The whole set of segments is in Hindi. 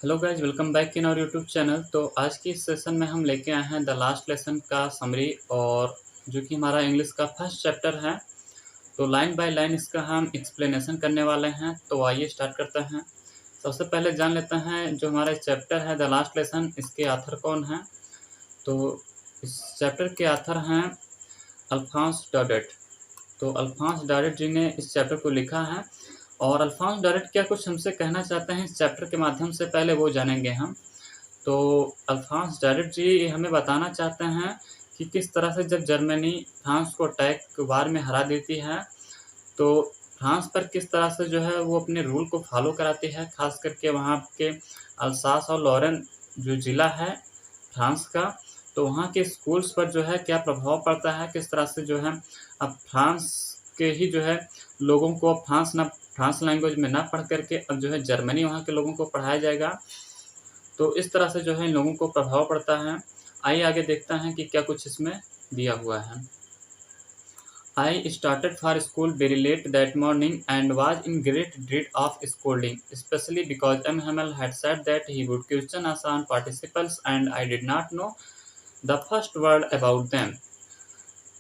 Hello guys, welcome back in our YouTube channel. तो आज की इस सेशन में हम लेके आए हैं द लास्ट लेसन का समरी, और जो कि हमारा इंग्लिश का फर्स्ट चैप्टर है। तो लाइन बाय लाइन इसका हम एक्सप्लेनेशन करने वाले हैं। तो आइए स्टार्ट करते हैं। सबसे पहले जान लेते हैं जो हमारा चैप्टर है द लास्ट लेसन, इसके आथर कौन है। तो इस चैप्टर के आथर हैं अल्फॉन्स डॉडेट। तो अल्फॉन्स डॉडेट जी ने इस चैप्टर को लिखा है, और अल्फॉन्स डॉडेट क्या कुछ हमसे कहना चाहते हैं इस चैप्टर के माध्यम से पहले वो जानेंगे हम। तो अल्फॉन्स डॉडेट जी हमें बताना चाहते हैं कि किस तरह से जब जर्मनी फ्रांस को अटैक वार में हरा देती है, तो फ्रांस पर किस तरह से जो है वो अपने रूल को फॉलो कराती है, खास करके वहाँ के अल्सास और लॉरेन जो ज़िला है फ्रांस का। तो वहाँ के स्कूल्स पर जो है क्या प्रभाव पड़ता है, किस तरह से जो है अब फ्रांस के ही जो है लोगों को अब फ्रांस लैंग्वेज में ना पढ़ करके अब जो है जर्मनी वहाँ के लोगों को पढ़ाया जाएगा। तो इस तरह से जो है इन लोगों को प्रभाव पड़ता है। आइए आगे देखते हैं कि क्या कुछ इसमें दिया हुआ है। I started for school very late that morning and was in great dread of scolding, especially because M. Hamel had said that he would question us on participles and I did not know the first word about them.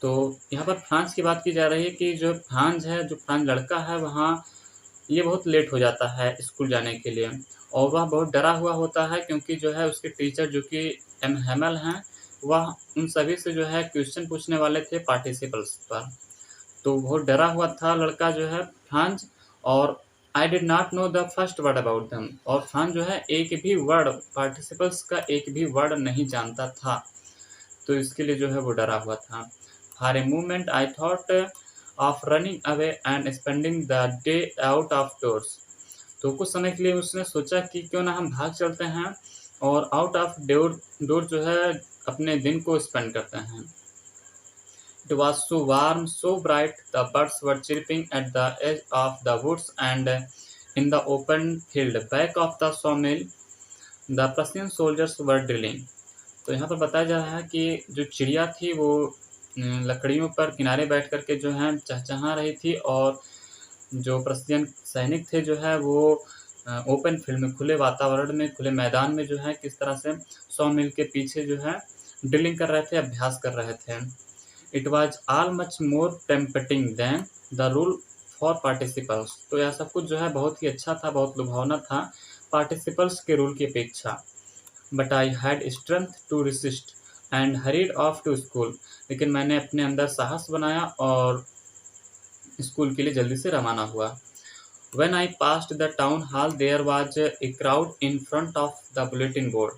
तो यहाँ पर फ्रांस की बात की जा रही है कि जो फ्रांस लड़का है वहाँ ये बहुत लेट हो जाता है स्कूल जाने के लिए, और वह बहुत डरा हुआ होता है क्योंकि जो है उसके टीचर जो कि एम हेमल हैं, वह उन सभी से जो है क्वेश्चन पूछने वाले थे पार्टिसिपल्स पर। तो बहुत डरा हुआ था लड़का जो है फ्रांस, और I did not know the first word about them, और फ्रांस जो है एक भी वर्ड पार्टिसिपल्स का एक भी वर्ड नहीं जानता था। तो इसके लिए जो है वो डरा हुआ था। For a moment I thought of running away and spending the day out of doors. तो कुछ समय के लिए उसने सोचा कि क्यों ना हम भाग चलते हैं और आउट ऑफ डोर जो है अपने दिन को स्पेंड करते हैं। It was so warm, so bright, the birds were chirping at the edge of the woods and in the open field back of the sawmill, the Prussian soldiers were drilling. तो यहाँ पर बताया जा रहा है कि जो चिड़िया थी वो लकड़ियों पर किनारे बैठ करके जो है चहचहा रही थी, और जो प्रशियन सैनिक थे जो है वो ओपन फील्ड में, खुले वातावरण में, खुले मैदान में जो है किस तरह से 100 मील के पीछे जो है ड्रिलिंग कर रहे थे, अभ्यास कर रहे थे। It was all much more tempting than the rule for participles. तो यह सब कुछ जो है बहुत ही अच्छा था, बहुत लुभावना था पार्टिसिपल्स के रूल की अपेक्षा। But I had strength to resist and hurried off to school. लेकिन मैंने अपने अंदर साहस बनाया और स्कूल के लिए जल्दी से रवाना हुआ। When I passed the town hall, there was a crowd in front of the bulletin board.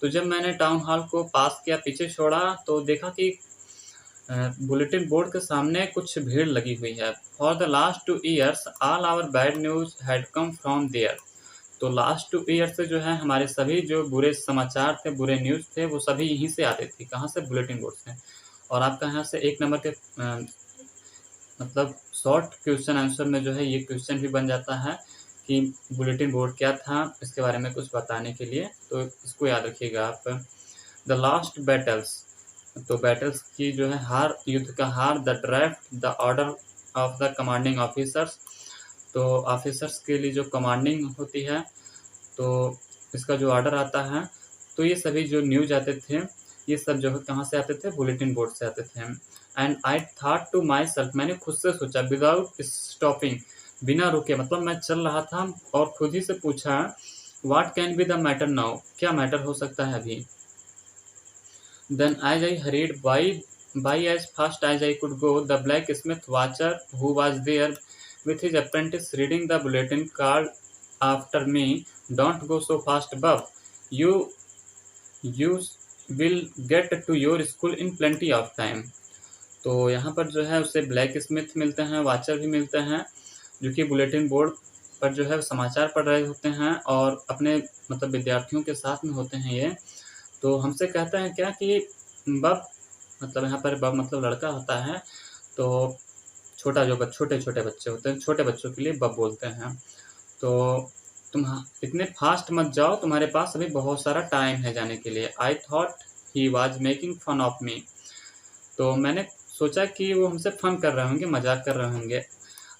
तो जब मैंने टाउन हॉल को पास किया, पीछे छोड़ा, तो देखा कि बुलेटिन बोर्ड के सामने कुछ भीड़ लगी हुई है। For the last 2 years all our bad news had come from there. तो लास्ट 2 ईयर से जो है हमारे सभी जो बुरे समाचार थे, बुरे न्यूज़ थे, वो सभी यहीं से आते थे। कहाँ से? बुलेटिन बोर्ड से। और आपका यहाँ से 1 नंबर के मतलब शॉर्ट क्वेश्चन आंसर में जो है ये क्वेश्चन भी बन जाता है कि बुलेटिन बोर्ड क्या था, इसके बारे में कुछ बताने के लिए। तो इसको याद रखिएगा आप। द लास्ट बैटल्स, तो बैटल्स की जो है हार, युद्ध का हार। The draft, the order of the commanding officers, तो ऑफिसर्स के लिए जो कमांडिंग होती है, तो इसका जो ऑर्डर आता है। तो ये सभी जो न्यूज आते थे, ये सब जो है कहाँ से आते थे? बुलेटिन बोर्ड से आते थे। And I thought to myself, मैंने खुद से सोचा, विदाउट स्टॉपिंग, बिना रुके, मतलब मैं चल रहा था और खुद ही से पूछा, what can be the matter now, क्या मैटर हो सकता है अभी। Then as I hurried by as fast as I could go, the blacksmith watcher who was there with his apprentice reading the bulletin called after me, "Don't go so fast, Bob. You will get to your school in plenty of time." तो यहाँ पर जो है उसे ब्लैक स्मिथ मिलते हैं, वाचर भी मिलते हैं, जो कि बुलेटिन बोर्ड पर जो है समाचार पढ़ रहे होते हैं और अपने मतलब विद्यार्थियों के साथ में होते हैं ये। तो हमसे कहते हैं क्या कि बब, मतलब यहाँ पर बब मतलब लड़का होता है। तो छोटा जो छोटे छोटे बच्चे होते हैं, छोटे बच्चों के लिए बब बोलते हैं। तो तुम इतने फास्ट मत जाओ, तुम्हारे पास अभी बहुत सारा टाइम है जाने के लिए। I thought he was making fun of me. तो मैंने सोचा कि वो हमसे फन कर रहे होंगे, मजाक कर रहे होंगे।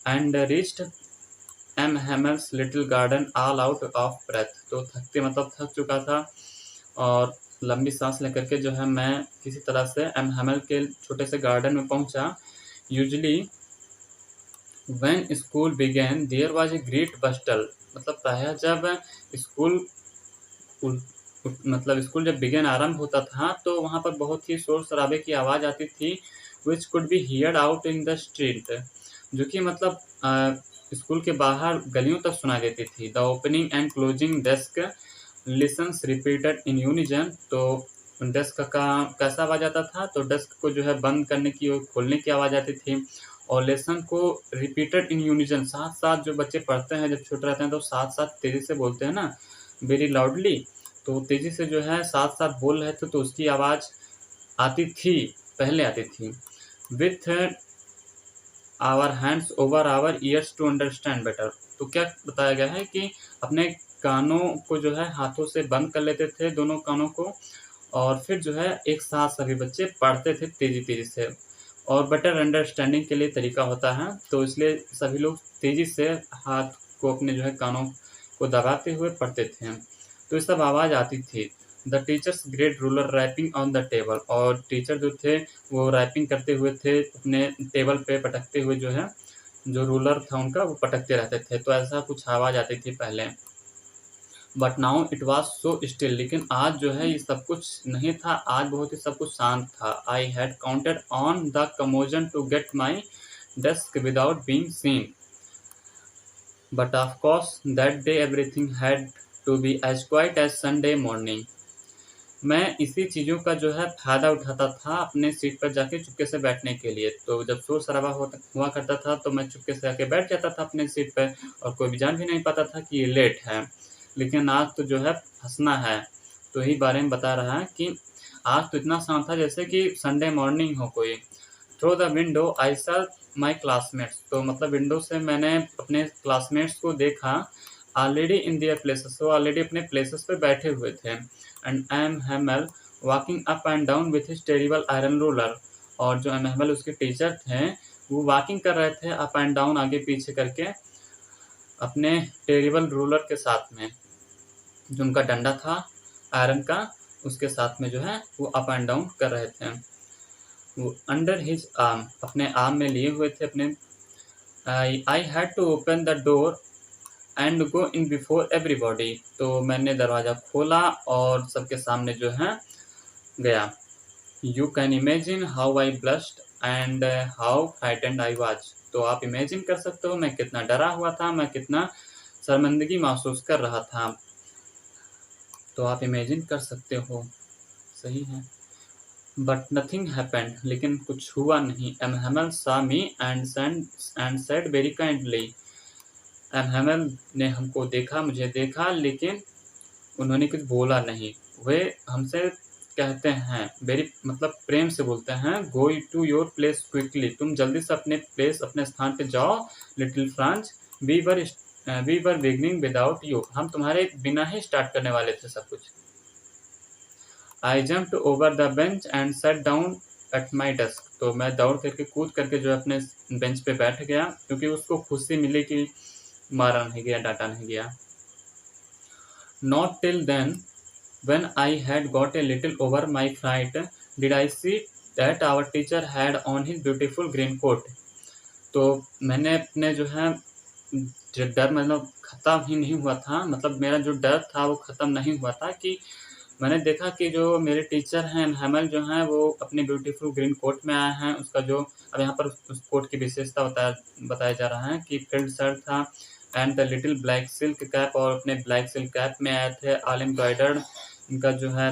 And reached M Hamel's little garden all out of breath. तो थकते मतलब थक चुका था और लंबी सांस लेकर के जो है मैं किसी तरह से एम हैमल के छोटे से गार्डन में पहुंचा। Usually when school began there was a great bustle. मतलब प्रायः जब स्कूल मतलब स्कूल जब बिगेन आरंभ होता था तो वहाँ पर बहुत ही शोर शराबे की आवाज़ आती थी, which could be heard out in the street. जो कि मतलब स्कूल के बाहर गलियों तक सुनाई देती थी। The opening and closing desk lessons repeated in unison. तो डेस्क का कैसा आवाज़ आता था, तो डेस्क को जो है बंद करने की और खोलने की आवाज़ आती थी, और लेसन को रिपीटेड इन यूनिजन, साथ साथ जो बच्चे पढ़ते हैं जब छोटे रहते हैं तो साथ साथ तेज़ी से बोलते हैं ना, वेरी लाउडली। तो तेज़ी से जो है साथ साथ बोल रहे थे तो उसकी आवाज़ आती थी, पहले आती थी। With our hands over our ears to understand better. तो क्या बताया गया है कि अपने कानों को जो है हाथों से बंद कर लेते थे, दोनों कानों को, और फिर जो है एक साथ सभी बच्चे पढ़ते थे तेज़ी-तेज़ी से। और बेटर अंडरस्टैंडिंग के लिए तरीका होता है, तो इसलिए सभी लोग तेज़ी से हाथ को अपने जो है कानों को दबाते हुए पढ़ते थे। तो ये सब आवाज़ आती थी। The teacher's great ruler rapping on the table. और टीचर जो थे वो रैपिंग करते हुए थे, अपने टेबल पे पटकते हुए जो है, जो रूलर था उनका वो पटकते रहते थे। तो ऐसा कुछ आवाज़ आती थी पहले। But now it was so still. लेकिन आज जो है ये सब कुछ नहीं था, आज बहुत ही सब कुछ शांत था। I had counted on the commotion to get my desk without being seen, but of course that day everything had to be as quiet as Sunday morning. मैं इसी चीज़ों का जो है फ़ायदा उठाता था अपने सीट पर जाके चुपके से बैठने के लिए। तो जब शोर-शराबा होता हुआ करता था तो मैं चुपके से जाके बैठ जाता था अपने सीट पे, और कोई भी जान भी नहीं पाता था कि ये लेट है। लेकिन आज तो जो है फँसना है। तो यही बारे में बता रहा है कि आज तो इतना शांत था जैसे कि संडे मॉर्निंग हो कोई। Through the window I saw my classmates. तो मतलब विंडो से मैंने अपने क्लासमेट्स को देखा, ऑलरेडी इन देयर प्लेसेस। वो ऑलरेडी अपने प्लेसेस पे बैठे हुए थे। And M Hamel walking up and down with his terrible iron ruler. और जो एम हैमल उसके टीचर थे वो वॉकिंग कर रहे थे अप एंड डाउन, आगे पीछे करके, अपने टेरिबल रूलर के साथ में, जो उनका डंडा था आयरन का, उसके साथ में जो है वो अप एंड डाउन कर रहे थे। वो अंडर हिज आर्म, अपने आर्म में लिए हुए थे अपने। I had to open the door and go in before everybody. तो मैंने दरवाज़ा खोला और सबके सामने जो है गया। You can imagine how I blushed and how frightened I was. तो आप इमेजिन कर सकते हो मैं कितना डरा हुआ था, मैं कितना शर्मिंदगी महसूस कर रहा था। तो आप इमेजिन कर सकते हो, सही है। बट नथिंग हैपेंड, लेकिन कुछ हुआ नहीं। M Hamel saw me and said very kindly. M Hamel ने हमको देखा, मुझे देखा, लेकिन उन्होंने कुछ बोला नहीं। वे हमसे कहते हैं, वेरी मतलब प्रेम से बोलते हैं, go to your place quickly. तुम जल्दी से अपने प्लेस, अपने स्थान पे जाओ। Little Franz, we were beginning without you. हम तुम्हारे बिना ही स्टार्ट करने वाले थे सब कुछ। आई jumped over the bench and sat down at my desk. तो मैं दौड़ करके कूद करके जो है अपने बेंच पे बैठ गया, क्योंकि उसको खुशी मिली कि मारा नहीं गया, डांटा नहीं गया। Not till then, when I had got a little over my fright, did I see that our teacher had on his beautiful green coat. तो मैंने अपने जो है जो डर मतलब ख़त्म ही नहीं हुआ था, मतलब मेरा जो डर था वो ख़त्म नहीं हुआ था, कि मैंने देखा कि जो मेरे टीचर हैं हैमल जो हैं वो अपने ब्यूटीफुल ग्रीन कोट में आए हैं। उसका जो अब यहाँ पर उस कोट की विशेषता बताया जा रहा है कि फ्रिल्ड शर्ट था and the little black silk cap, और अपने ब्लैक सिल्क कैप में आए थे। ऑल एम्ब्रॉयडर्ड, इनका जो है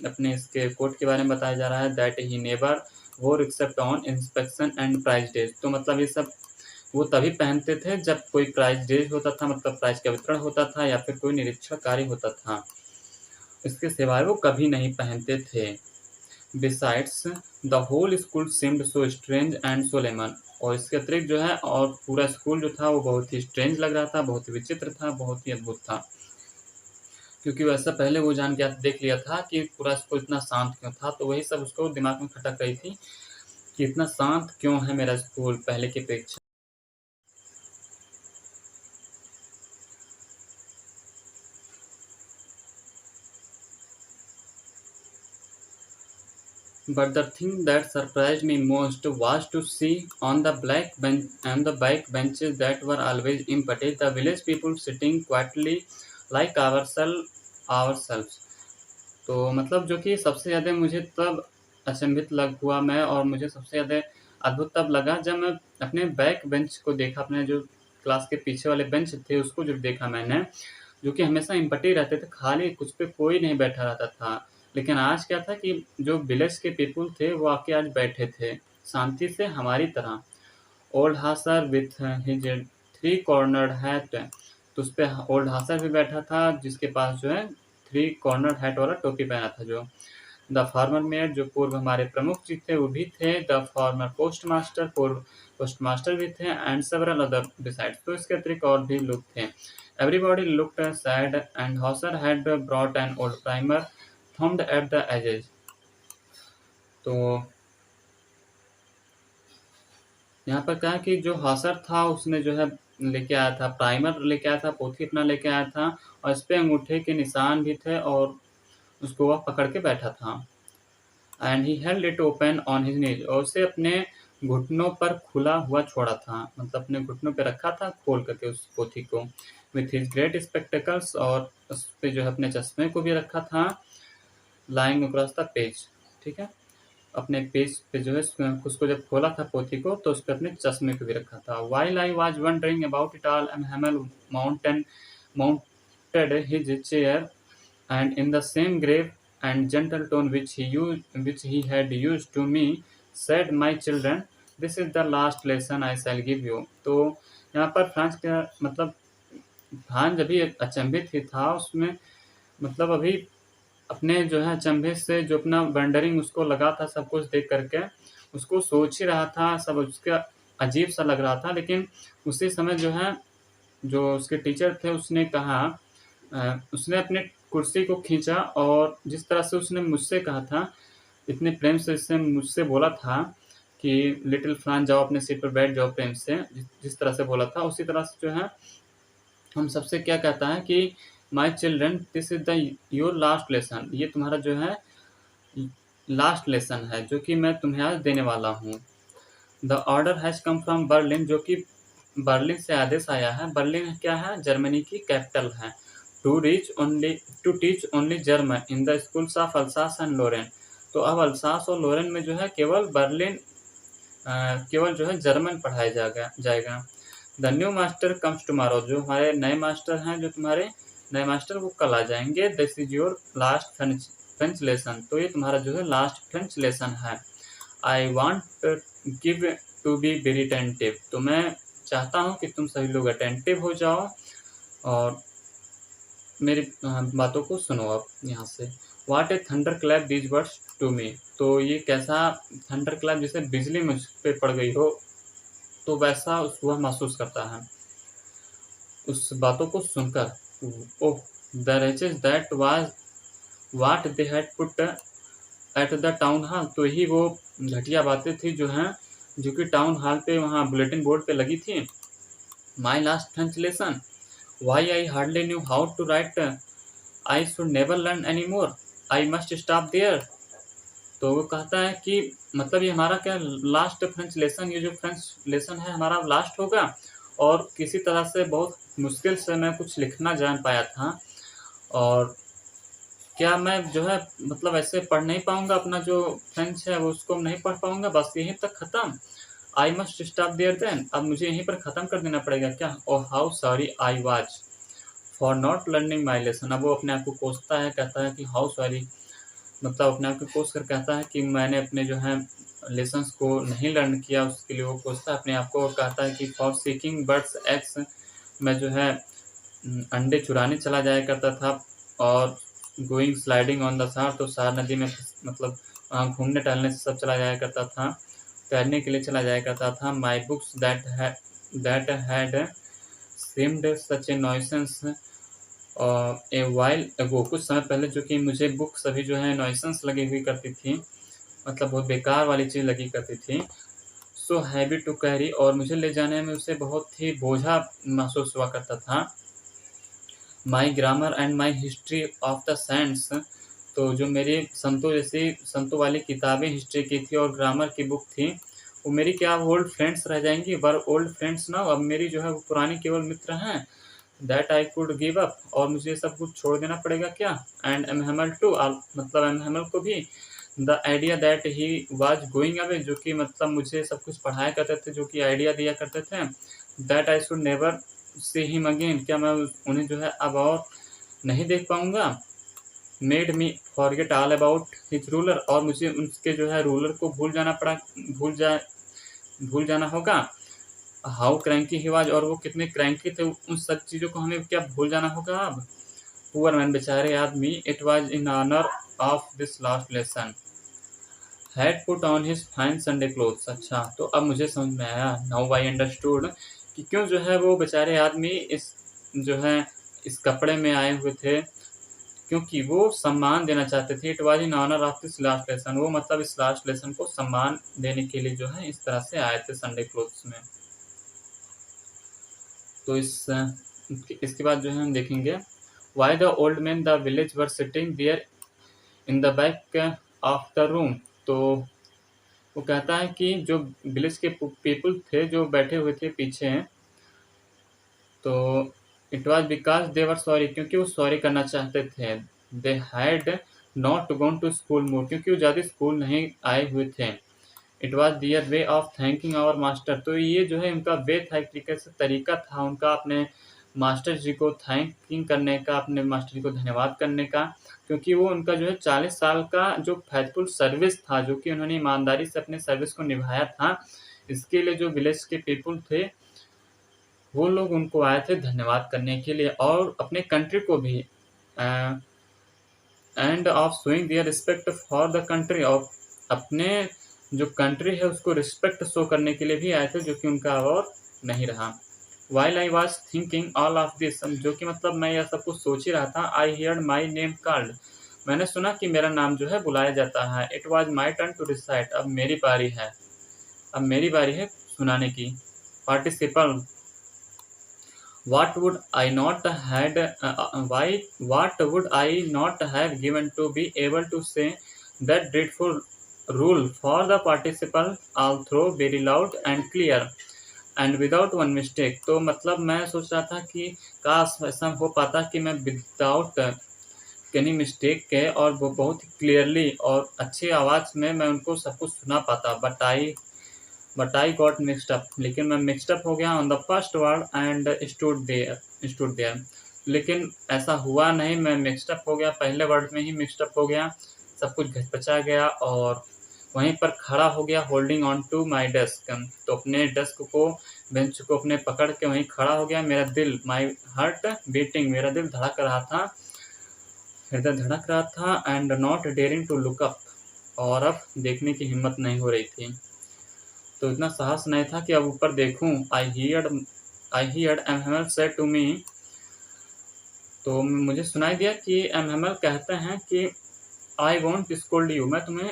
अपने इसके कोट के बारे में बताया जा रहा है। That he never wore except on inspection and prize days. तो मतलब ये सब वो तभी पहनते थे जब कोई प्राइज डे होता था, मतलब प्राइज का वितरण होता था या फिर कोई निरीक्षण कार्य होता था। इसके सिवाय वो कभी नहीं पहनते थे। Besides the whole school seemed so strange and solemn. और इसके अतिरिक्त जो है और पूरा स्कूल जो था वो बहुत ही स्ट्रेंज लग रहा था, बहुत ही विचित्र था, बहुत ही अद्भुत था। क्योंकि वैसा पहले वो जान के देख लिया था कि पूरा स्कूल इतना शांत क्यों था, तो वही सब उसको दिमाग में खटक रही थी कि इतना शांत क्यों है मेरा स्कूल पहले की अपेक्षा। But the thing that surprised me most was to see on the back benches that were always empty, the village people sitting quietly like ourselves. तो मतलब जो कि सबसे ज़्यादा मुझे तब अचंभित लग हुआ मैं, और मुझे सबसे ज़्यादा अद्भुत तब लगा जब मैं अपने बैक बेंच को देखा, अपने जो क्लास के पीछे वाले बेंच थे उसको जब देखा मैंने, जो कि हमेशा एम्प्टी रहते थे, खाली, कुछ पे कोई नहीं बैठा रहता था। लेकिन आज क्या था कि जो विलेज के पीपल थे वो आके आज बैठे थे, शांति से हमारी तरह। Old Hauser with his three cornered hat, तो उस पे ओल्ड हासर भी बैठा था जिसके पास जो है थ्री कॉर्नर्ड हैट वाला टोपी पहना था जो। द फार्मर मेयर, जो पूर्व हमारे प्रमुख जी थे वो भी थे। द फॉर्मर पोस्ट मास्टर, पूर्व पोस्ट मास्टर भी थे। एंड सेवरल अदर बिसाइड, तो इसके अतिरिक्त और भी लोग थे। Everybody looked sad and Hauser had brought an old primer thumbed at the edges. तो यहाँ पर क्या है कि जो हॉसर था उसने जो है लेके आया था प्राइमर, लेके आया था, पोथी अपना लेके आया था, और इस पे अंगूठे के निशान भी थे और उसको वह पकड़ के बैठा था। And he held it open on his knees, और उसे अपने घुटनों पर खुला हुआ छोड़ा था, मतलब अपने घुटनों पे रखा था खोल करके उस पोथी को। विथ हिज ग्रेट स्पेक्टिकल्स, और उस पे जो है अपने चश्मे को भी रखा था। लाइंग अक्रॉस द पेज, ठीक है, अपने पेज पे जो है उसको जब खोला था पोथी को तो उस पर अपने चश्मे को भी रखा था। While I was wondering about it all, and Hamel mounted his chair, and in the same grave and gentle tone which he had used to me, said, "My children, this is the last lesson I shall give you." तो यहाँ पर फ्रांस का मतलब फ्रांस अभी अचंभित ही था उसमें, मतलब अभी अपने जो है अचंभे से जो अपना वंडरिंग उसको लगा था, सब कुछ देख करके उसको सोच ही रहा था, सब उसका अजीब सा लग रहा था। लेकिन उसी समय जो है जो उसके टीचर थे उसने कहा, उसने अपने कुर्सी को खींचा और जिस तरह से उसने मुझसे कहा था, इतने प्रेम से उसने मुझसे बोला था कि लिटिल फ्रांस जाओ अपने सीट पर बैठ जाओ, प्रेम से जिस तरह से बोला था उसी तरह से जो है हम सबसे क्या कहता है कि my children, this is the your last lesson, ये तुम्हारा जो है लास्ट लेसन है जो कि मैं तुम्हें आज देने वाला हूँ। The order has come from Berlin, जो कि बर्लिन से आदेश आया है। बर्लिन क्या है? जर्मनी की कैपिटल है। To teach only German in the schools of Alsace and Lorraine, तो अब अल्सास और लोरेन में जो है केवल जो है जर्मन पढ़ाया जाएगा। The new master comes tomorrow, जो हमारे नए मास्टर हैं, जो तुम्हारे नए मास्टर वो कल आ जाएंगे। This is your last French lesson, तो ये तुम्हारा जो है लास्ट फ्रेंच लेसन है। I want give to be very attentive, तो मैं चाहता हूँ कि तुम सभी लोग अटेंटिव हो जाओ और मेरी बातों को सुनो। अब यहाँ से what a thunderclap these words to me, तो ये कैसा थंडर क्लैप, जैसे बिजली मुझ पे पड़ गई हो तो वैसा वह महसूस करता है उस बातों को सुनकर। Oh, the wretches that was what they had put at the town hall, तो ही वो घटिया बातें थी जो हैं जो कि टाउन हॉल पे वहाँ बुलेटिन बोर्ड पे लगी थी। My last French lesson, why I hardly knew how to write, I should never learn any more, I must stop there. तो वो कहता है कि मतलब ये हमारा क्या लास्ट फ्रेंच लेसन, ये जो फ्रेंच लेसन है हमारा लास्ट होगा, और किसी तरह से बहुत मुश्किल से मैं कुछ लिखना जान पाया था, और क्या मैं जो है मतलब ऐसे पढ़ नहीं पाऊंगा, अपना जो फ्रेंच है वो उसको नहीं पढ़ पाऊंगा, बस यहीं तक ख़त्म। I must stop there then, अब मुझे यहीं पर ख़त्म कर देना पड़ेगा क्या। Oh how sorry I was for not learning my lesson, अब वो अपने आप को कोसता है, कहता है कि हाउ सॉरी, मतलब अपने आप को कोस कर कहता है कि मैंने अपने जो है लेसन्स को नहीं लर्न किया, उसके लिए वो कोसता है अपने आप को और कहता है कि फॉर सीकिंग बर्ड्स एग्स, मैं जो है अंडे चुराने चला जाया करता था, और गोइंग स्लाइडिंग ऑन द सार, तो सार नदी में मतलब घूमने टहलने से सब चला जाया करता था, तैरने के लिए चला जाया करता था। My books that had seemed such a nuisance a while ago, कुछ समय पहले जो कि मुझे बुक्स अभी जो है नॉइसेंस लगी हुई करती थी, मतलब बहुत बेकार वाली चीज़ लगी करती थी। सो हैवी टू कैरी, और मुझे ले जाने में उसे बहुत ही बोझा महसूस हुआ करता था। My grammar and my history of the saints, तो जो मेरी संतो वाली किताबें हिस्ट्री की थी और ग्रामर की बुक थी, वो मेरी क्या ओल्ड फ्रेंड्स रह जाएँगी? ओल्ड फ्रेंड्स ना, अब मेरी जो है वो पुरानी केवल मित्र हैं। That I could give up, और मुझे सब कुछ छोड़ देना पड़ेगा क्या? एंड एमहेमल टू, मतलब एमहेमल को भी। The idea that he was going away, जो कि मतलब मुझे सब कुछ पढ़ाया करते थे, जो कि आइडिया दिया करते थे। That I should never see him again, क्या मैं उन्हें जो है अब और नहीं देख पाऊंगा। Made me forget all about his ruler, और मुझे उनके जो है रूलर को भूल जाना होगा। हाउ क्रैंकी ही वाज, और वो कितने क्रैंकी थे, उन सब चीज़ों को हमें क्या भूल जाना होगा अब। पुअर मैन, बेचारे आदमी। It was in honour of this last lesson had put on his fine Sunday clothes. अच्छा, तो अब मुझे समझ में आया, नाउ आई अंडरस्टूड, कि क्यों जो है वो बेचारे आदमी जो है इस कपड़े में आए हुए थे, क्योंकि वो सम्मान देना चाहते थे। It was in honour of this last lesson, वो मतलब इस लास्ट लेसन को सम्मान देने के लिए जो है इस तरह से आए थे संडे क्लोथ्स में। तो इसके बाद जो है हम देखेंगे, why the old men the village were sitting there in the back of the room. तो वो कहता है कि जो विलेज के पीपल थे जो बैठे हुए थे पीछे, तो it was because they were sorry, क्योंकि वो सॉरी करना चाहते थे। They had not gone to school more, क्योंकि वो ज़्यादा स्कूल नहीं आए हुए थे। It was their way of thanking our master, तो ये जो है उनका वे था, एक तरीके से तरीका था उनका अपने मास्टर जी को थैंकिंग करने का, अपने मास्टर जी को धन्यवाद करने का, क्योंकि वो उनका जो है 40 साल का जो फैथफुल सर्विस था, जो कि उन्होंने ईमानदारी से अपने सर्विस को निभाया था, इसके लिए जो विलेज के पीपल थे वो लोग उनको आए थे धन्यवाद करने के लिए, और अपने कंट्री को भी and of showing their respect for the country, और अपने जो कंट्री है उसको रिस्पेक्ट शो करने के लिए भी आए थे, जो कि उनका और नहीं रहा। While I was thinking all of this, जो कि मतलब मैं यह सब कुछ सोच ही रहा था, आई हियर्ड माई नेम कॉल्ड, मैंने सुना कि मेरा नाम जो है बुलाया जाता है। It was my turn to recite, अब मेरी बारी है सुनाने की। Participle, what would I not had why what would I not have given to be able to say that dreadful rule for the participle although very loud and clear and without one mistake। तो मतलब मैं सोच रहा था कि काश ऐसा हो पाता कि मैं विदाउट एनी मिस्टेक के और वो बहुत क्लियरली और अच्छी आवाज़ में मैं उनको सब कुछ सुना पाता। But I got mixed up, लेकिन मैं मिक्सड अप हो गया on the first word and stood there. लेकिन ऐसा हुआ नहीं, मैं मिक्सड अप हो गया, पहले वर्ड में ही मिक्सड अप हो गया, सब कुछ घचपचा गया और वहीं पर खड़ा हो गया। Holding on to my desk, तो अपने डेस्क को, बेंच को अपने पकड़ के वहीं खड़ा हो गया। मेरा दिल, माई हार्ट बीटिंग, मेरा दिल धड़क रहा था, हृदय धड़क रहा था। And not daring to look up, और अब देखने की हिम्मत नहीं हो रही थी, तो इतना साहस नहीं था कि अब ऊपर देखूं। I heard M Hamel said to me, तो मुझे सुनाई दिया कि एमहेमल कहते हैं कि आई वॉन्ट स्कोल्ड यू, मैं तुम्हें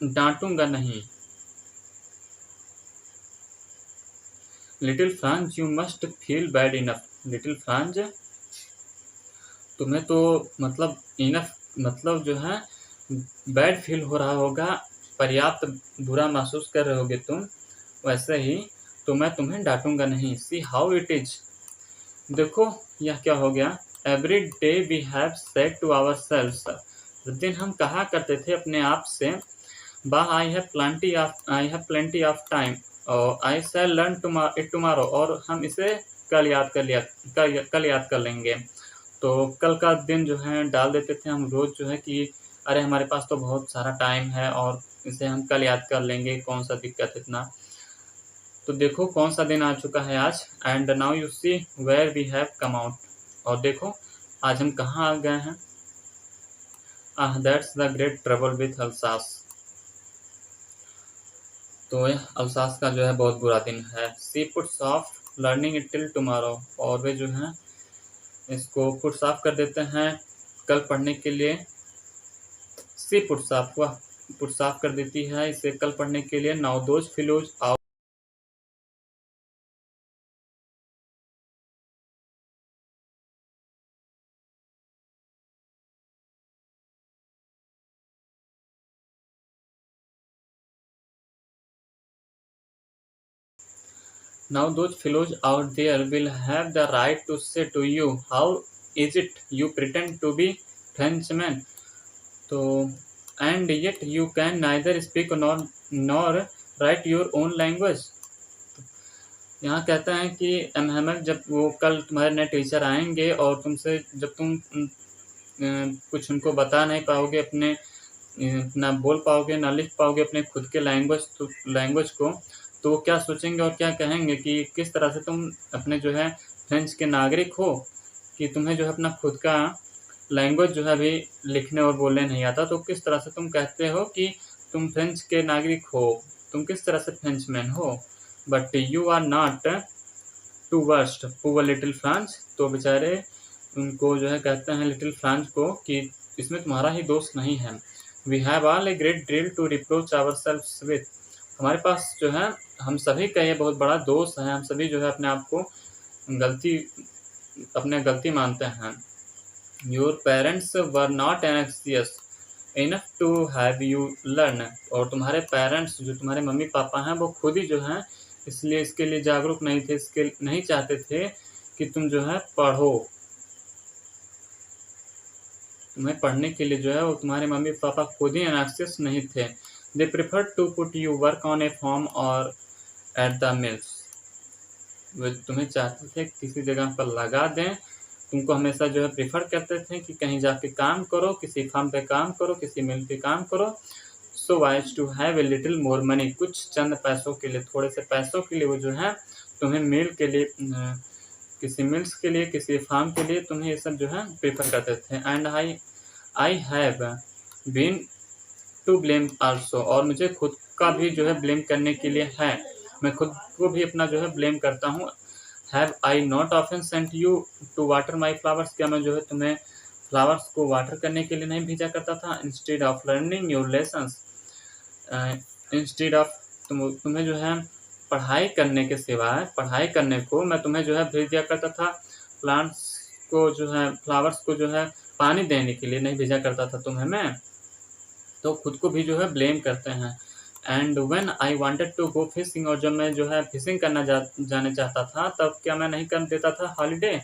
डांटूंगा नहीं। Little Franz you must feel bad enough, little Franz तुम्हें तो मतलब इनफ मतलब जो है बैड फील हो रहा होगा, पर्याप्त बुरा महसूस कर रहे होगे तुम, वैसे ही तो मैं तुम्हें डांटूंगा नहीं। सी हाउ इट इज, देखो यह क्या हो गया। Every day we have said to ourselves, प्रतिदिन हम कहा करते थे अपने आप से, वाह I have plenty of time, और I shall learn it tomorrow, और हम इसे कल याद कर लेंगे। तो कल का दिन जो है डाल देते थे हम रोज़, जो है कि अरे हमारे पास तो बहुत सारा टाइम है और इसे हम कल याद कर लेंगे, कौन सा दिक्कत इतना। तो देखो कौन सा दिन आ चुका है आज। And now you see where we have come out, और देखो आज हम कहाँ आ गए हैं। That's the great trouble with Alsace, तो यह अल्सास का जो है बहुत बुरा दिन है। She puts off learning it till tomorrow, और वे जो हैं इसको पुट्स ऑफ कर देते हैं कल पढ़ने के लिए। सी पुट्स ऑफ, वह पुट्स ऑफ कर देती है इसे कल पढ़ने के लिए। Now those fellows Now those fellows out there will have the right to say to you, how is it you pretend to be Frenchman? तो and yet you can neither speak nor write your own language. यहाँ कहते हैं कि एमहेमक जब वो कल तुम्हारे नए टीचर आएंगे और तुमसे जब तुम कुछ उनको बता नहीं पाओगे, अपने ना बोल पाओगे ना लिख पाओगे अपने खुद के लैंग्वेज को, तो वो क्या सोचेंगे और क्या कहेंगे कि किस तरह से तुम अपने जो है फ्रेंच के नागरिक हो, कि तुम्हें जो है अपना खुद का लैंग्वेज जो है अभी लिखने और बोलने नहीं आता, तो किस तरह से तुम कहते हो कि तुम फ्रेंच के नागरिक हो, तुम किस तरह से फ्रेंचमैन हो। But you are not the worst poor little Franz. तो बेचारे उनको जो है कहते हैं लिटिल फ्रांस को कि इसमें तुम्हारा ही दोष नहीं है। We have all a great deal to reproach ourselves with. हमारे पास जो है हम सभी का ये बहुत बड़ा दोष है, हम सभी जो है अपने आप को गलती मानते हैं। Your parents were not anxious enough to have you learn. और तुम्हारे पेरेंट्स जो तुम्हारे मम्मी पापा हैं वो खुद ही जो है इसलिए इसके लिए जागरूक नहीं थे, इसके नहीं चाहते थे कि तुम जो है पढ़ो। तुम्हें पढ़ने के लिए जो है वो तुम्हारे मम्मी पापा खुद ही एनेक्सियस नहीं थे। They prefer to put you work on a farm or at the mills. वो तुम्हें चाहते थे किसी जगह पर लगा दें, तुमको हमेशा जो है प्रेफर करते थे कि कहीं जाके काम करो, किसी फार्म पे काम करो, किसी मिल पे काम करो। So wise to have a little more money. कुछ चंद पैसों के लिए, थोड़े से पैसों के लिए वो जो है तुम्हें मिल के लिए, किसी मिल्स के लिए, किसी फार्म के लिए तुम्हें ये सब जो है प्रेफर करते थे। And I have been to blame also. और मुझे खुद का भी जो है ब्लेम करने के लिए है, मैं खुद को भी अपना जो है ब्लेम करता हूँ। Have I not often sent you to water my flowers. क्या मैं जो है तुम्हें फ्लावर्स को वाटर करने के लिए नहीं भेजा करता था। Instead of learning your lessons, instead of तुम्हें जो है पढ़ाई करने के सिवाय, पढ़ाई करने को मैं तुम्हें जो है भेज दिया करता था। प्लांट्स को जो है, फ्लावर्स को जो है पानी देने के लिए नहीं भेजा करता था तुम्हें मैं। तो खुद को भी जो है ब्लेम करते हैं। And when I wanted to go fishing. और जब मैं जो है फिशिंग करना जाने चाहता था, तब क्या मैं नहीं कर देता था हॉलीडे,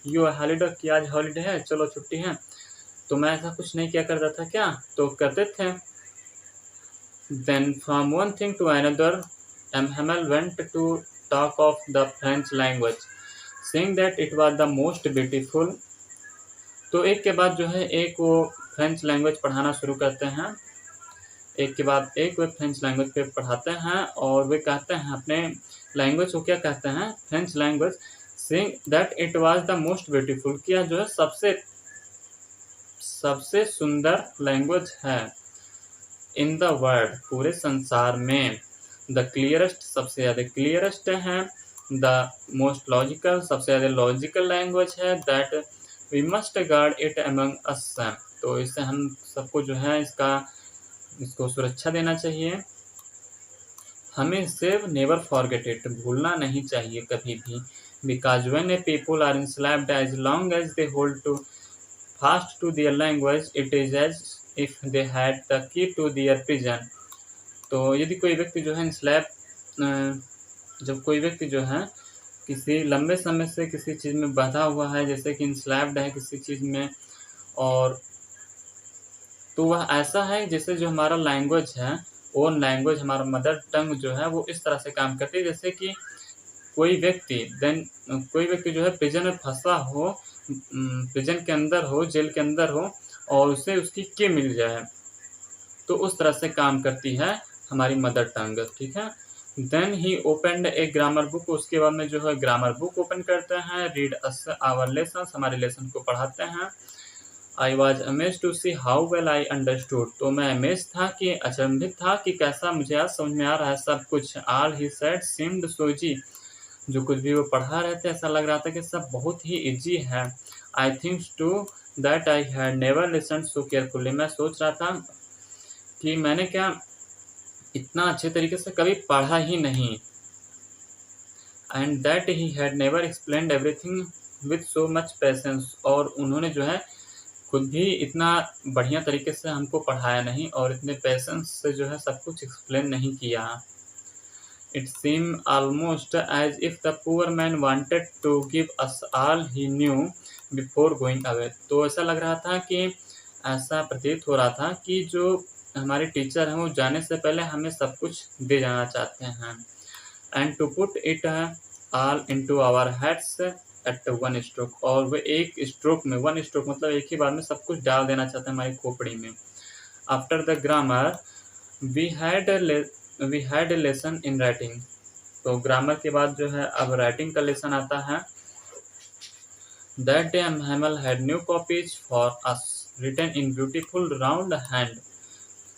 यू हॉलीडे, कि आज हॉलीडे है, चलो छुट्टी है। तो मैं ऐसा कुछ नहीं किया करता था क्या, तो करते थे। Then from one thing to another M Hamel went to talk of the French language, saying that it was the most beautiful. तो एक के बाद जो है एक वो फ्रेंच लैंग्वेज पढ़ाना शुरू करते हैं, एक के बाद एक वे फ्रेंच लैंग्वेज पे पढ़ाते हैं, और वे कहते हैं अपने लैंग्वेज को क्या कहते हैं, French language, saying that it was the most beautiful, किया जो है सबसे सुंदर लैंग्वेज है इन द वर्ल्ड, पूरे संसार में। द क्लियरेस्ट, सबसे ज़्यादा क्लियरेस्ट है। द मोस्ट लॉजिकल, सबसे ज़्यादा लॉजिकल लैंग्वेज है। That we must guard it among us. तो इससे हम सबको जो है इसको सुरक्षा देना चाहिए, हमें सिर्फ नेवर फॉरगेट इट, भूलना नहीं चाहिए कभी भी। Because when a people are enslaved as long as they hold to fast to their language, it is as if they had the key to their prison. तो यदि कोई व्यक्ति जो है जब कोई व्यक्ति जो है किसी लंबे समय से किसी चीज़ में बंधा हुआ है, जैसे कि इंस्लेव्ड है किसी चीज़ में, और तो वह ऐसा है जैसे जो हमारा लैंग्वेज है, ओन लैंग्वेज, हमारा मदर टंग जो है वो इस तरह से काम करती है जैसे कि कोई व्यक्ति जो है प्रिजन में फंसा हो, प्रिजन के अंदर हो, जेल के अंदर हो, और उसे उसकी की मिल जाए, तो उस तरह से काम करती है हमारी मदर टंग। ठीक है। Then he opened a grammar book. उसके बाद में जो है ग्रामर बुक ओपन करते हैं। रीड अस आवर लेसन, हमारे लेसन को पढ़ाते हैं। I was amaze to see how well I understood. तो मैं अमेज था, कि अचंभित था कि कैसा मुझे आज समझ में आ रहा है सब कुछ। All he said seemed so easy. जो कुछ भी वो पढ़ा रहे थे ऐसा लग रहा था कि सब बहुत ही इजी है। I think too that I had never listened so carefully. मैं सोच रहा था कि मैंने क्या इतना अच्छे तरीके से कभी पढ़ा ही नहीं। And that he had never explained everything with so much patience. और उन्होंने जो है खुद भी इतना बढ़िया तरीके से हमको पढ़ाया नहीं, और इतने पेशेंस से जो है सब कुछ एक्सप्लेन नहीं किया। It seemed almost as if the poor man wanted to give us all he knew before going away. तो ऐसा लग रहा था कि ऐसा प्रतीत हो रहा था कि जो हमारे टीचर हैं वो जाने से पहले हमें सब कुछ दे जाना चाहते हैं। And to put it all into our heads at one stroke, और वो एक स्ट्रोक में, वन स्ट्रोक मतलब एक ही बार में सब कुछ डाल देना चाहते हैं हमारी खोपड़ी में। After the grammar we had a lesson in writing. तो ग्रामर के बाद जो है अब राइटिंग का लेसन आता है। That day Hamel had new copies for us written in beautiful round hand।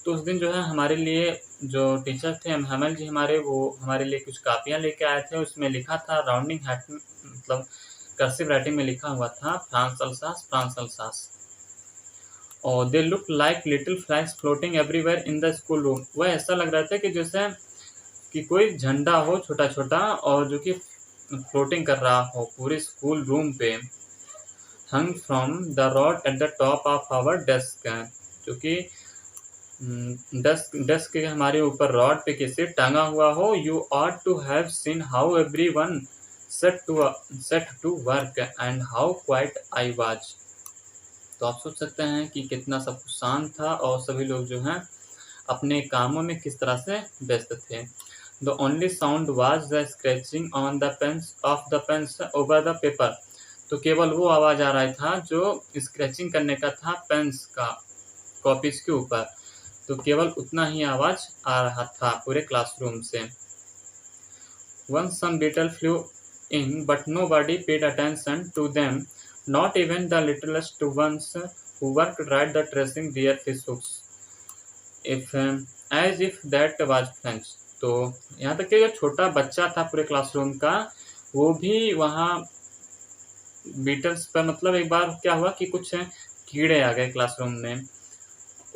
तो उस दिन जो है हमारे लिए जो टीचर थे Hamel जी हमारे, वो हमारे लिए कुछ कापियाँ लेके आए थे। उसमें लिखा था राउंडिंग हैंड, मतलब कर्सिव राइटिंग में लिखा हुआ था फ्रांस अल्सास। और they look like little flags floating everywhere in the school room. वह ऐसा लग रहा था कि जैसे कि कोई झंडा हो छोटा छोटा और जो कि फ्लोटिंग कर रहा हो पूरे स्कूल रूम पे। Hung from the rod at the top of our desk, जो कि डेस्क के हमारे ऊपर रॉड पे किसी टांगा हुआ हो। You ought to have seen how everyone set to work and how quiet I was. तो आप सोच सकते हैं कि कितना सब कुछ शांत था और सभी लोग जो हैं अपने कामों में किस तरह से व्यस्त थे। The only sound was the scratching on the pens of the pens over the paper. तो केवल वो आवाज़ आ रहा था जो स्क्रैचिंग करने का था पेन्स का कॉपीज के ऊपर। तो केवल उतना ही आवाज़ आ रहा था पूरे क्लासरूम से। Once some beetle flew in, but nobody paid attention to them, not even the littlest ones who worked right the tracing their fishhooks, as if that was French। तो यहाँ तक कि जो छोटा बच्चा था पूरे क्लासरूम का, वो भी वहाँ बीटल्स पर, मतलब एक बार क्या हुआ कि कुछ कीड़े आ गए क्लासरूम में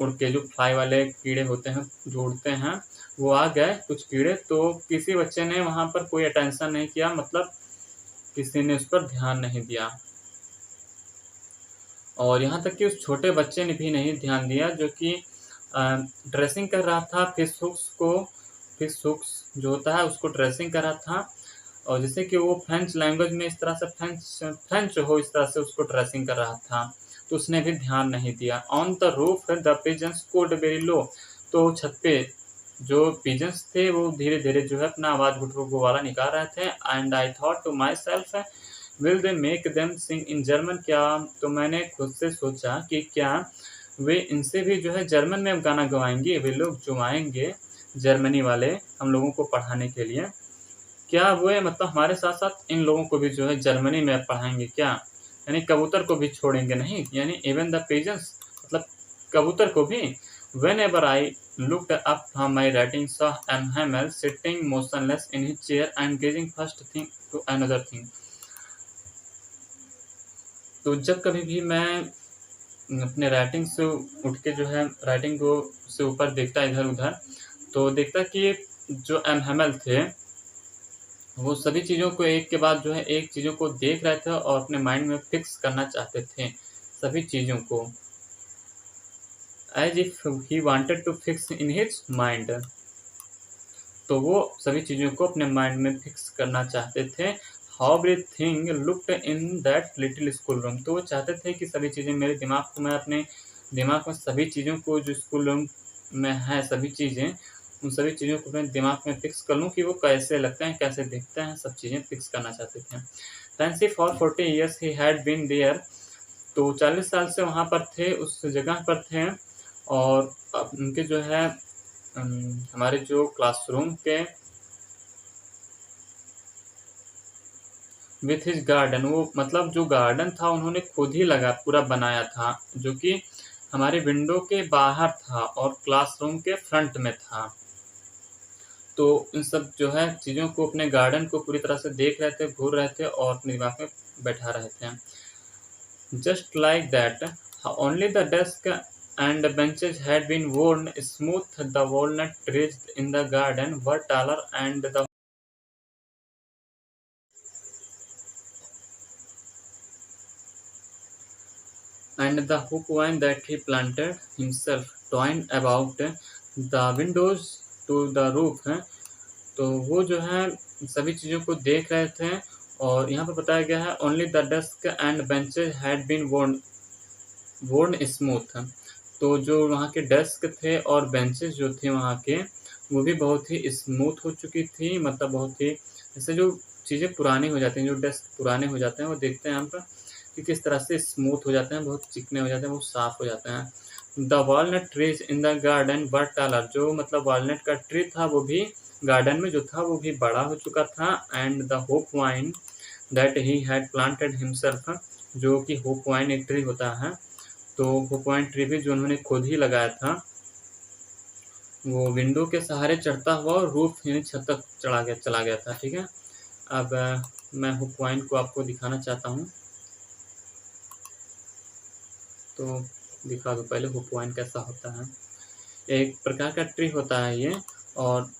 उड़ के, जो फ्लाई वाले कीड़े होते हैं जो उड़ते हैं, वो आ गए कुछ कीड़े। तो किसी बच्चे ने वहाँ पर कोई अटेंशन नहीं किया, मतलब किसी ने उस पर ध्यान नहीं दिया। और यहाँ तक कि उस छोटे बच्चे ने भी नहीं ध्यान दिया जो कि ड्रेसिंग कर रहा था फिश हुक्स जो होता है उसको ड्रेसिंग कर रहा था। और जैसे कि वो फ्रेंच लैंग्वेज में इस तरह से फ्रेंच हो, इस तरह से उसको ड्रेसिंग कर रहा था, तो उसने भी ध्यान नहीं दिया। On the roof the pigeons cooed very low. तो छत पे जो पिजन्स थे वो धीरे धीरे जो है अपना आवाज़ गुटरुगो वाला निकाल रहे थे। And I thought to myself will they make them sing in German. क्या, तो मैंने खुद से सोचा कि क्या वे इनसे भी जो है जर्मन में गाना गवाएंगे, वे लोग जो आएंगे जर्मनी वाले हम लोगों को पढ़ाने के लिए, क्या वे मतलब हमारे साथ साथ इन लोगों को भी जो है जर्मनी में पढ़ाएंगे क्या, यानी कबूतर को भी छोड़ेंगे नहीं, यानी इवन द पिजन्स मतलब कबूतर को भी। Whenever I looked up from my writing saw Hamel sitting motionless in his chair and gazing first thing to another thing. तो जब कभी भी मैं अपने राइटिंग से उठ के जो है राइटिंग को से ऊपर देखता इधर उधर, तो देखता कि जो Hamel थे वो सभी चीज़ों को एक के बाद जो है एक चीज़ों को देख रहे थे और अपने माइंड में फिक्स करना चाहते थे सभी चीज़ों को, as if he wanted to fix in his mind. तो वो सभी चीज़ों को अपने माइंड में फिक्स करना चाहते थे। How everything looked in that little school room. तो वो चाहते थे कि सभी चीज़ें मेरे दिमाग को, मैं अपने दिमाग में सभी चीज़ों को जो स्कूल रूम में है सभी चीज़ें, उन सभी चीज़ों को अपने दिमाग में फिक्स कर लूँ कि वो कैसे लगते हैं, कैसे दिखते हैं, सब चीज़ें फिक्स करना चाहते थे। Fancy for 40 years he had been there. तो 40 साल से वहाँ पर थे, उस जगह पर थे। और उनके जो है हमारे जो क्लासरूम के विथ हिज गार्डन, वो मतलब जो गार्डन था उन्होंने खुद ही पूरा बनाया था, जो कि हमारे विंडो के बाहर था और क्लासरूम के फ्रंट में था। तो इन सब जो है चीज़ों को, अपने गार्डन को पूरी तरह से देख रहे थे, घूर रहे थे और अपने दिमाग में बैठा रहे थे। Just like that only the desk and benches had been worn smooth. The walnut trees in the garden were taller and the hook vine that he planted himself twined about the windows to the roof. तो वो जो है सभी चीज़ों को देख रहे थे और यहाँ पे बताया गया है only the desk and benches had been worn smooth. तो जो वहाँ के डेस्क थे और बेंचेस जो थे वहाँ के, वो भी बहुत ही स्मूथ हो चुकी थी, मतलब बहुत ही जैसे जो चीज़ें पुरानी हो जाती हैं, जो डेस्क पुराने हो जाते हैं, वो देखते हैं हम पर कि किस तरह से स्मूथ हो जाते हैं, बहुत चिकने हो जाते हैं, बहुत साफ़ हो जाते हैं। The walnut trees in the garden were taller, जो मतलब वॉलनट का ट्री था वो भी गार्डन में जो था वो भी बड़ा हो चुका था। And the hope wine that he had planted himself, जो कि होप वाइन एक ट्री होता है, तो होप वाइन ट्री भी जो उन्होंने खुद ही लगाया था, वो विंडो के सहारे चढ़ता हुआ और रूफ यानी छत तक चला गया था। ठीक है, अब मैं हुक वाइन को आपको दिखाना चाहता हूँ, तो दिखा दो पहले हुक वाइन कैसा होता है। एक प्रकार का ट्री होता है ये, और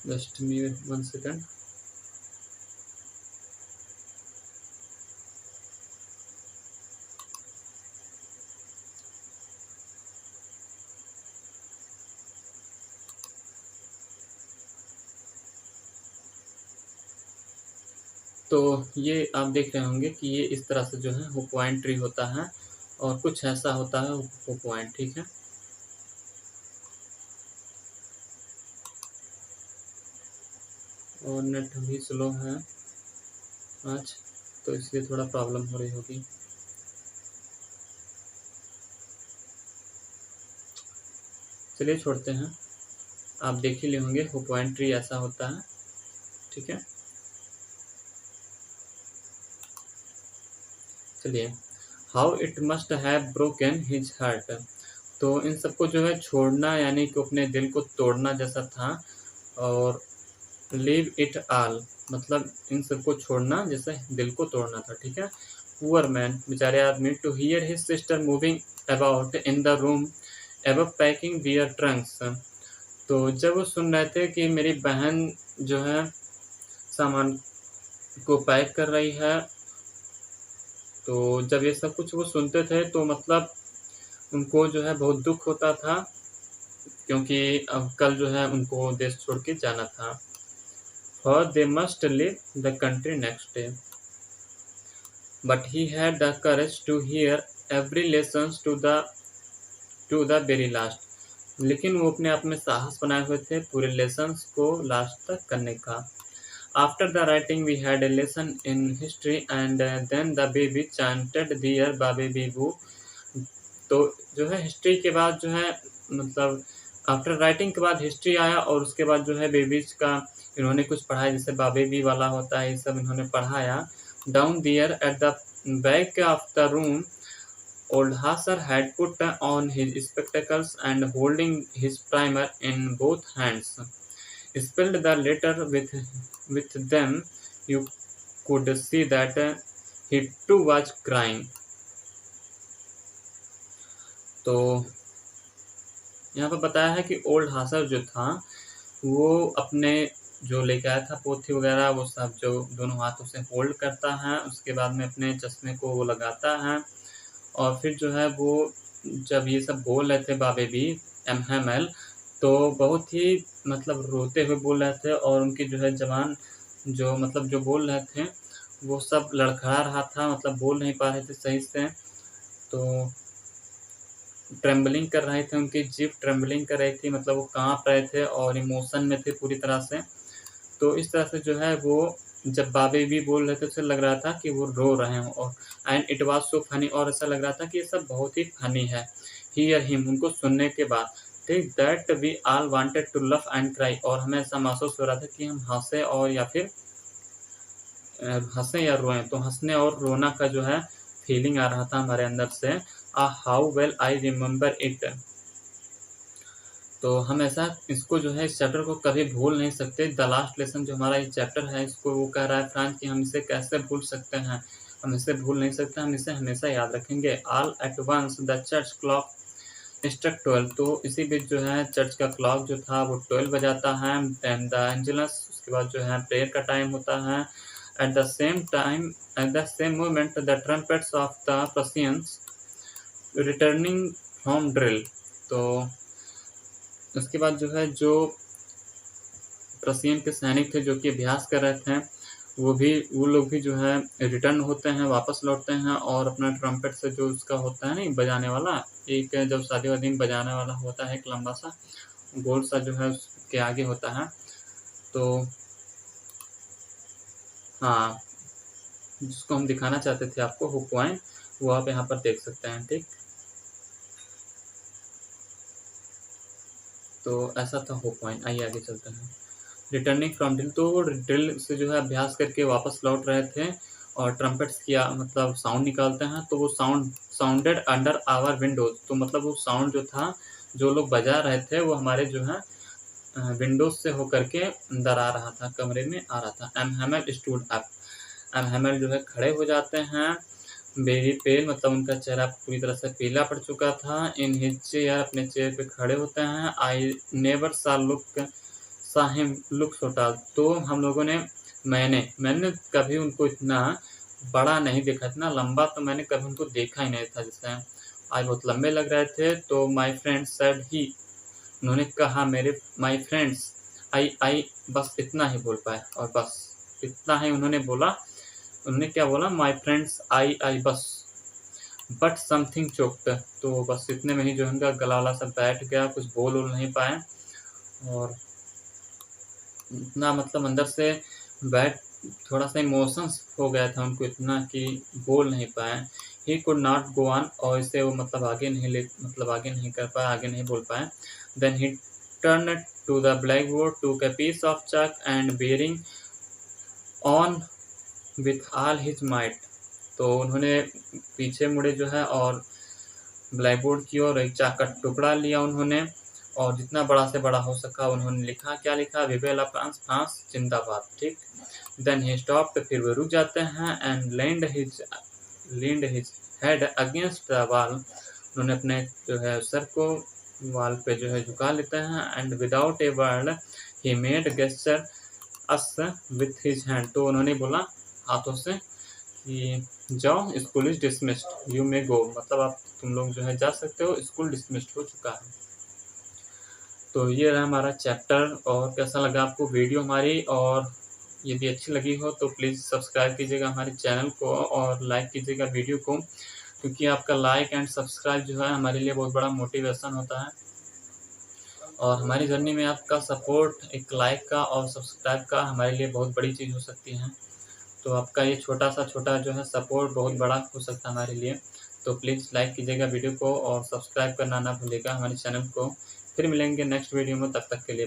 जस्ट मी 1 सेकंड। तो ये आप देख रहे होंगे कि ये इस तरह से जो है हुक वाइन ट्री होता है और कुछ ऐसा होता है हुक वाइन। ठीक है, और नेट भी स्लो है आज, तो इसलिए थोड़ा प्रॉब्लम हो रही होगी। चलिए छोड़ते हैं, आप देख ही ले होंगे हुक वाइन ट्री ऐसा होता है। ठीक है, चलिए, how it must have broken his heart, तो इन सबको जो है छोड़ना यानी कि अपने दिल को तोड़ना जैसा था, और लीव इट ऑल मतलब इन सबको छोड़ना जैसे दिल को तोड़ना था। ठीक है, पुअर मैन बेचारे आदमी, to hear his sister moving about in the room above packing their trunks, तो जब वो सुन रहे थे कि मेरी बहन जो है सामान को पैक कर रही है, तो जब ये सब कुछ वो सुनते थे तो मतलब उनको जो है बहुत दुख होता था, क्योंकि अब कल जो है उनको देश छोड़ के जाना था। For they must leave the country next day. But he had the courage to hear every lesson to the very last. लेकिन वो अपने आप में साहस बनाए हुए थे पूरे लेसन्स को लास्ट तक करने का। After the writing we had a lesson in history and then the baby chanted dear baby bibu, तो जो है हिस्ट्री के बाद जो है मतलब आफ्टर राइटिंग के बाद हिस्ट्री आया, और उसके बाद जो है बेबीज का इन्होंने कुछ पढ़ाया, जैसे बाबे बी वाला होता है, ये सब इन्होंने पढ़ाया। Down there at the back of the room old Hauser had put on his spectacles and holding his primer in both hands spelled the letter with them. You could see that he too was crying. तो यहाँ पर बताया है कि ओल्ड हासर जो था वो अपने जो लेके आया था पोथी वगैरह वो सब जो दोनों हाथों से होल्ड करता है, उसके बाद में अपने चश्मे को वो लगाता है, और फिर जो है वो जब ये सब बोल रहे थे बाबे भी एमएमएल, तो बहुत ही मतलब रोते हुए बोल रहे थे, और उनकी जो है जबान जो मतलब जो बोल रहे थे वो सब लड़खड़ा रहा था, मतलब बोल नहीं पा रहे थे सही से, तो ट्रेम्बलिंग कर रहे थे, उनकी जीभ ट्रेम्बलिंग कर रही थी, मतलब वो काँप रहे थे और इमोशन में थे पूरी तरह से। तो इस तरह से जो है वो जब बाबे भी बोल रहे थे तो लग रहा था कि वो रो रहे हों, और and it was so funny, और ऐसा लग रहा था कि ये सब बहुत ही फनी है। हियर हिम उनको सुनने के बाद, ठीक, that we all wanted to laugh and cry, और हमें ऐसा महसूस हो रहा था कि हम हंसे और या फिर हंसे या रोएं, तो हंसने और रोना का जो है फीलिंग आ रहा था हमारे अंदर से। How well I remember it, तो हम ऐसा इसको जो है इस चैप्टर को कभी भूल नहीं सकते। द लास्ट लेसन जो हमारा ये चैप्टर है, इसको वो कह रहा है फ्रांस कि हम इसे कैसे भूल सकते हैं, हम इसे भूल नहीं सकते, हम इसे हमेशा याद रखेंगे। All at once the church clock struck 12, तो इसी बीच जो है चर्च का क्लॉक जो था वो 12 बजाता है। देन द एंजेलस, उसके बाद जो है प्रेयर का टाइम होता है। At the same moment, the trumpets of the Prussians returning from drill. तो उसके बाद जो है जो प्रशियन के सैनिक थे जो कि अभ्यास कर रहे थे वो लोग भी जो है रिटर्न होते हैं, वापस लौटते हैं और अपना ट्रम्पेट से जो उसका होता है नहीं बजाने वाला, एक जब शादी वादी में बजाने वाला होता है एक लंबा सा गोल सा जो है उसके आगे होता है। तो हाँ, जिसको हम दिखाना चाहते थे आपको हुक पॉइंट, वो आप यहाँ पर देख सकते हैं। ठीक, तो ऐसा था हुक पॉइंट। आइए आगे चलते हैं। रिटर्निंग फ्रॉम ड्रिल, तो वो ड्रिल से जो है अभ्यास करके वापस लौट रहे थे और ट्रम्पेट्स किया मतलब साउंड निकालते हैं, तो वो साउंडेड अंडर आवर विंडोज। तो मतलब वो साउंड जो था जो लोग बजा रहे थे वो हमारे जो है विंडोज से होकर के अंदर आ रहा था, कमरे में आ रहा था। M Hamel stood up, M Hamel जो है खड़े हो जाते हैं। वेरी पेल, मतलब उनका चेहरा पूरी तरह से पीला पड़ चुका था। इन हिज चेयर, अपने चेयर पे खड़े होते हैं। आई नेवर सा हिम लुक सो टॉल, तो हम लोगों ने मैंने कभी उनको इतना बड़ा नहीं देखा, इतना लंबा तो मैंने कभी उनको देखा ही नहीं था। जैसे आज बहुत लंबे लग रहे थे। तो माय फ्रेंड्स सेड ही, उन्होंने कहा मेरे माय फ्रेंड्स, आई बस इतना ही बोल पाए और बस इतना ही उन्होंने बोला। उन्होंने क्या बोला, माय फ्रेंड्स आई बस, बट समथिंग चोक्ड, तो बस इतने में ही जो उनका गला वाला सब बैठ गया, कुछ बोल नहीं पाए और इतना मतलब अंदर से बैठ थोड़ा सा इमोशंस हो गया था उनको इतना कि बोल नहीं पाए। He could not go on, और इससे वो मतलब आगे नहीं कर पाए, आगे नहीं बोल पाए। Then he turn to the blackboard, to a piece of chalk and bearing on with all his might, तो उन्होंने पीछे मुड़े जो है और ब्लैक बोर्ड की ओर एक चाक का टुकड़ा लिया उन्होंने और जितना बड़ा से बड़ा हो सका उन्होंने लिखा। क्या लिखा, विवे ला फ्रांस, फ्रांस जिंदाबाद। ठीक, देन ही स्टॉप्ड, फिर वो रुक जाते हैं। And leaned his head against the wall, उन्होंने अपने जो है सर को वॉल पे जो है झुका लेते हैं। And without a word he made gesture us with his hand, तो उन्होंने बोला हाथों से कि जाओ, school is dismissed, you may go, मतलब तुम लोग जो है जा सकते हो, स्कूल डिसमिस्ड हो चुका है। तो ये रहा हमारा चैप्टर। और कैसा लगा आपको वीडियो हमारी, और यदि अच्छी लगी हो तो प्लीज़ सब्सक्राइब कीजिएगा हमारे चैनल को और लाइक कीजिएगा वीडियो को, क्योंकि आपका लाइक एंड सब्सक्राइब जो है हमारे लिए बहुत बड़ा मोटिवेशन होता है। और हमारी जर्नी में आपका सपोर्ट, एक लाइक का और सब्सक्राइब का हमारे लिए बहुत बड़ी चीज़ हो सकती है। तो आपका ये छोटा जो है सपोर्ट बहुत बड़ा हो सकता है हमारे लिए। तो प्लीज़ लाइक कीजिएगा वीडियो को और सब्सक्राइब करना ना भूलिएगा हमारे चैनल को। फिर मिलेंगे नेक्स्ट वीडियो में, तब तक के लिए।